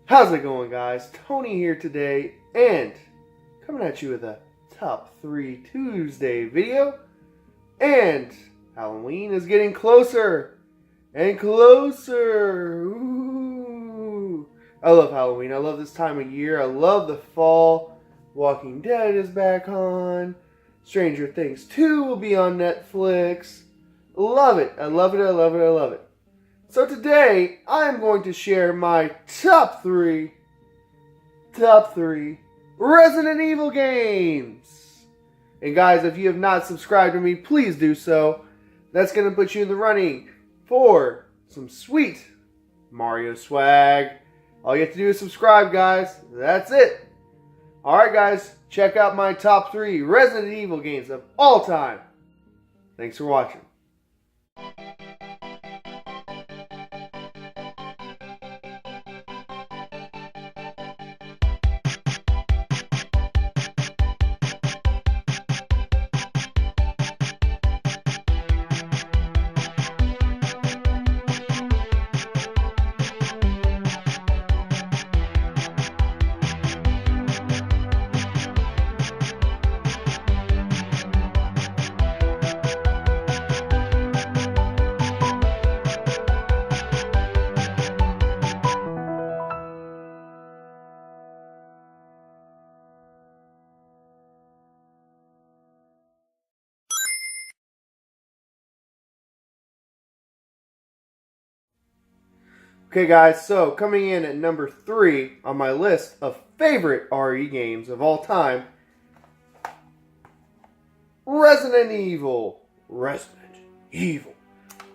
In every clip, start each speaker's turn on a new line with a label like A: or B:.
A: How's it going, guys? Tony here today, and coming at you with a Top 3 Tuesday video. And Halloween is getting closer and closer. Ooh. I love Halloween. I love this time of year. I love the fall. Walking Dead is back on. Stranger Things 2 will be on Netflix. Love it. I love it. I love it. I love it. So today, I'm going to share my top three Resident Evil games. And guys, if you have not subscribed to me, please do so. That's going to put you in the running for some sweet Mario swag. All you have to do is subscribe, guys. That's it. Alright, guys, check out my top 3 Resident Evil games of all time. Thanks for watching. Okay, guys, so coming in at number 3 on my list of favorite RE games of all time, Resident Evil. Resident Evil.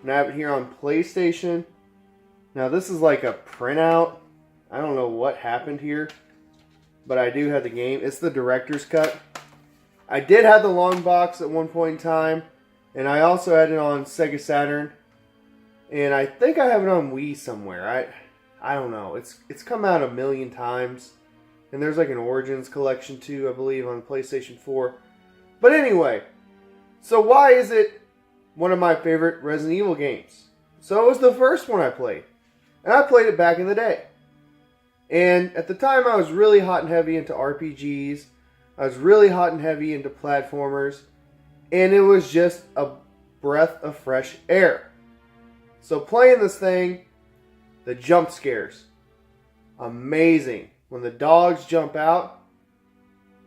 A: And I have it here on PlayStation. Now, this is like a printout. I don't know what happened here, but I do have the game. It's the director's cut. I did have the long box at one point in time, and I also had it on Sega Saturn. And I think I have it on Wii somewhere. I don't know. It's come out a million times. And there's like an Origins collection too, I believe, on PlayStation 4. But anyway, so why is it one of my favorite Resident Evil games? So it was the first one I played. And I played it back in the day. And at the time I was really hot and heavy into RPGs. I was really hot and heavy into platformers. And it was just a breath of fresh air. So playing this thing, the jump scares, amazing. When the dogs jump out,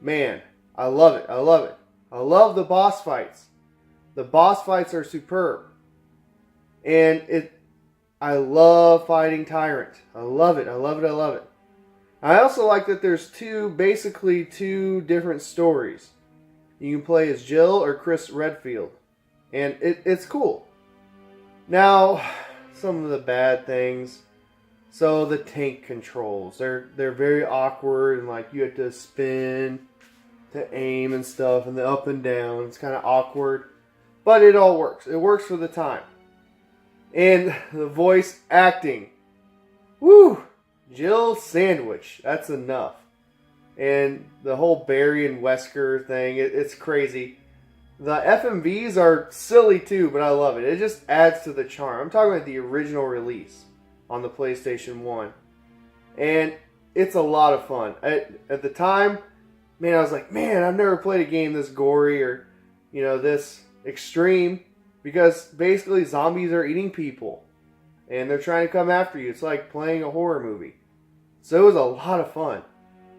A: man, I love it. I love it. I love the boss fights. The boss fights are superb. And I love fighting Tyrant. I love it. I love it. I love it. I also like that there's basically two different stories. You can play as Jill or Chris Redfield. And it's cool. Now, some of the bad things. So the tank controls, they're very awkward, and like you have to spin to aim and stuff, and the up and down. It's kind of awkward, but it all works. It works for the time. And the voice acting, woo, Jill Sandwich. That's enough. And the whole Barry and Wesker thing, it's crazy. The FMVs are silly too, but I love it. It just adds to the charm. I'm talking about the original release on the PlayStation 1. And it's a lot of fun. At the time, man, I was like, man, I've never played a game this gory or, this extreme. Because basically zombies are eating people. And they're trying to come after you. It's like playing a horror movie. So it was a lot of fun.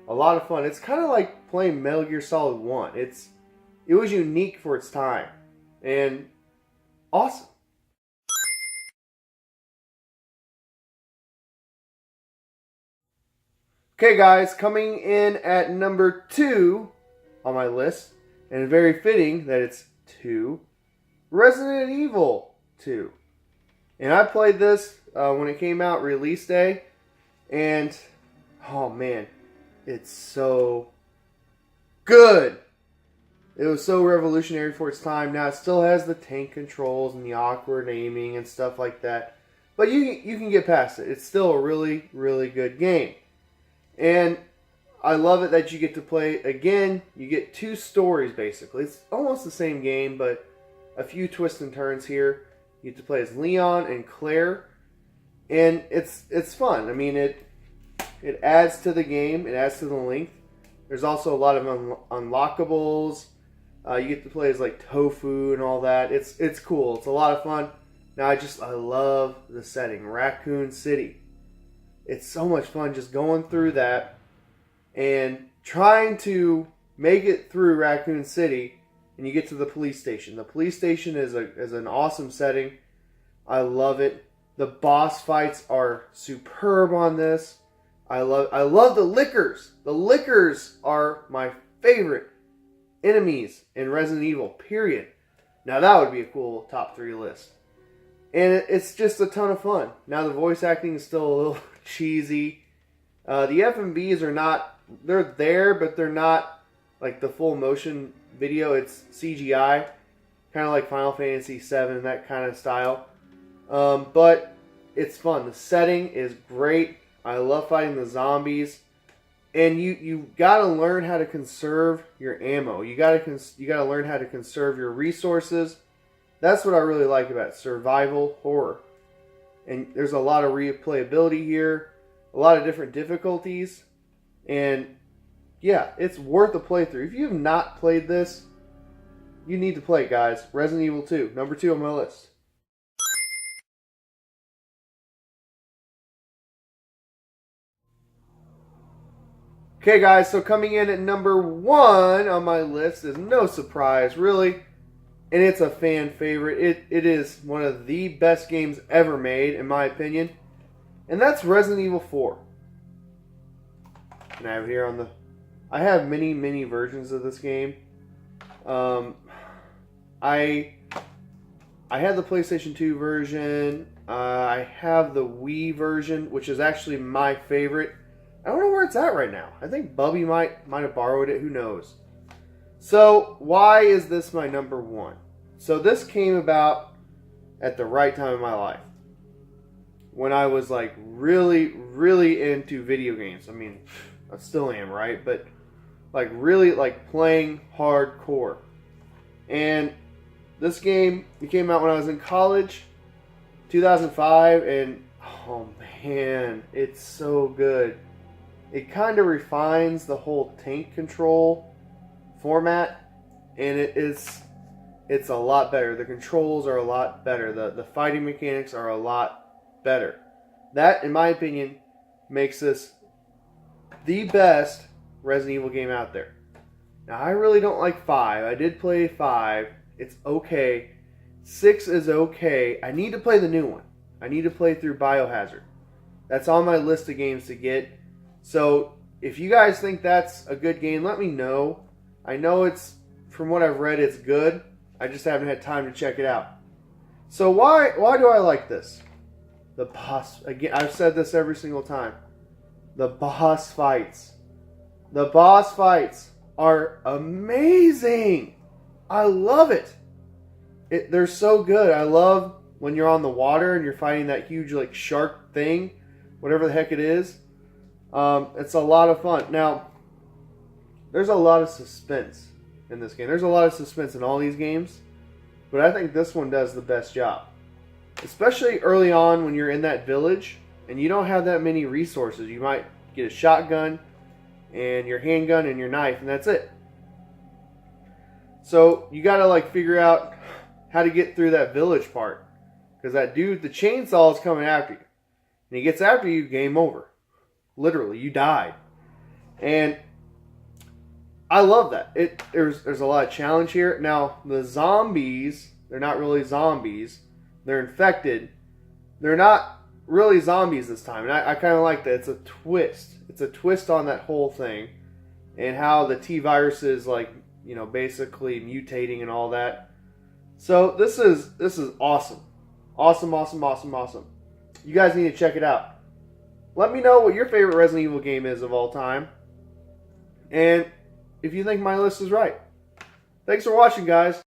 A: A lot of fun. It's kind of like playing Metal Gear Solid 1. It was unique for its time. And awesome. Okay, guys, coming in at number 2 on my list, and very fitting that it's 2, Resident Evil 2. And I played this when it came out release day, and oh man, it's so good. It was so revolutionary for its time. Now, it still has the tank controls and the awkward aiming and stuff like that. But you can get past it. It's still a really, really good game. And I love it that you get to play, again, you get 2 stories, basically. It's almost the same game, but a few twists and turns here. You get to play as Leon and Claire. And it's fun. I mean, It adds to the game. It adds to the length. There's also a lot of unlockables. You get to play as like Tofu and all that. It's cool. It's a lot of fun. Now I love the setting, Raccoon City. It's so much fun just going through that and trying to make it through Raccoon City, and you get to the police station. The police station is an awesome setting. I love it. The boss fights are superb on this. I love the Lickers. The Lickers are my favorite enemies in Resident Evil, period. Now that would be a cool top 3 list. And it's just a ton of fun. Now the voice acting is still a little cheesy. The FMVs are not, they're there, but they're not like the full motion video. It's CGI, kind of like Final Fantasy VII, that kind of style. But it's fun. The setting is great. I love fighting the zombies. And you gotta learn how to conserve your ammo. You gotta learn how to conserve your resources. That's what I really like about survival horror. And there's a lot of replayability here, a lot of different difficulties, and yeah, it's worth a playthrough. If you have not played this, you need to play it, guys. Resident Evil 2, number 2 on my list. Okay, guys, so coming in at number 1 on my list is no surprise, really. And it's a fan favorite. It is one of the best games ever made, in my opinion. And that's Resident Evil 4. And I have it here on the... I have many versions of this game. I had the PlayStation 2 version. I have the Wii version, which is actually my favorite. I don't know where it's at right now. I think Bubby might have borrowed it. Who knows? So, why is this my number 1? So, this came about at the right time in my life. When I was, like, really into video games. I mean, I still am, right? But, like, really, like, playing hardcore. And this game, it came out when I was in college, 2005, and, oh, man, it's so good. It kind of refines the whole tank control format, and it's a lot better. The controls are a lot better. The fighting mechanics are a lot better. That, in my opinion, makes this the best Resident Evil game out there. Now, I really don't like 5. I did play 5. It's okay. 6 is okay. I need to play the new one. I need to play through Biohazard. That's on my list of games to get. So, if you guys think that's a good game, let me know. I know it's, from what I've read, it's good. I just haven't had time to check it out. So why do I like this? The boss, again, I've said this every single time. The boss fights. The boss fights are amazing. I love it. They're so good. I love when you're on the water and you're fighting that huge like shark thing, whatever the heck it is. It's a lot of fun. Now, there's a lot of suspense in this game. There's a lot of suspense in all these games, but I think this one does the best job. Especially early on when you're in that village and you don't have that many resources. You might get a shotgun and your handgun and your knife, and that's it. So you gotta like figure out how to get through that village part, because that dude, the chainsaw, is coming after you, and he gets after you, game over. Literally, you died. And I love that. There's a lot of challenge here. Now, the zombies, they're not really zombies. They're infected. They're not really zombies this time. And I kind of like that. It's a twist. It's a twist on that whole thing. And how the T-virus is like, you know, basically mutating and all that. So this is awesome. Awesome. You guys need to check it out. Let me know what your favorite Resident Evil game is of all time. And if you think my list is right. Thanks for watching, guys.